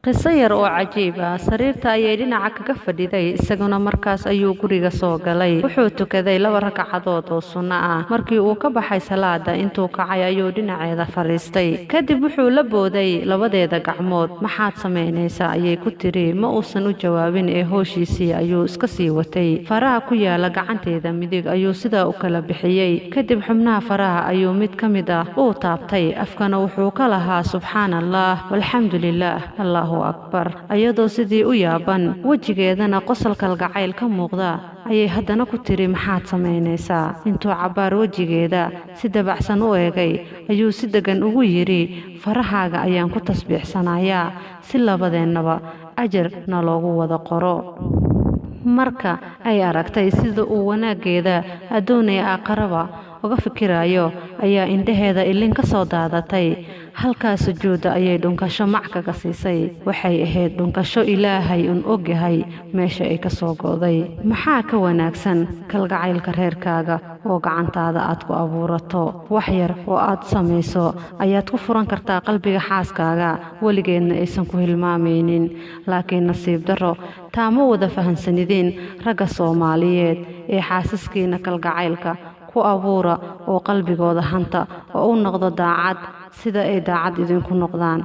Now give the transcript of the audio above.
qiso yar oo cajiib ah sariirta ayay dhinaca kaga fadhiday isaguna markaas ayuu guriga soo galay wuxuu tukaday 2 rakacadood oo sunno ah markii uu ka baxay salaada intuu kacay ayuu dhinaceeda fariistay kadib wuxuu la booday labadeeda gacmood maxaad sameynaysaa ayay ku tiri ma uusan u jawaabin ee hooshiisii ayuu iska sii watay faraha ku yaala gacanteeda midig ayuu sidaa u kala bixiyay kadib xubnaha faraha ayuu mid ka mid ah uu taabtay afkana wuxuu ka lahaa subxaanallah walxamdulillaah allahu akbar ayadoo sidii u yaaban wajigeedana qosolka gacayl ka muuqda ayay haddana ku tiri maxaad sameynaysaa intuu cabaar wajigeeda si dabacsan u eegay ayuu si degan ugu yiri farahaaga ayaan ku tasbiixsanayaa si labadeennaba ajarna loogu wada qoro marka ay aragtay sida uu wanaageeda adoonay aqraba uga fikirayo ayaa indhaheeda ilin ka soo daadatay halkaas sujuuda ayay dhunkasho mac kaga siisay waxay ahayd dhunkasho ilaahay og yahay meesha ay ka soo go'day maxaa ka wanaagsan kalgacaylka reerkaaga oo gacantaada aad ku abuurato wax yar oo aad samayso ayaad ku furan kartaa qalbiga xaaskaaga waligeedna aysan ku hilmaamaynin laakiin nasiib daro taamo wada fahansanidin ragga Soomaaliyeed ee xaasaskiina kalgacaylka ku abuura oo qalbigooda hanta oo u noqdo daacad sida ay daacad idinku noqdaan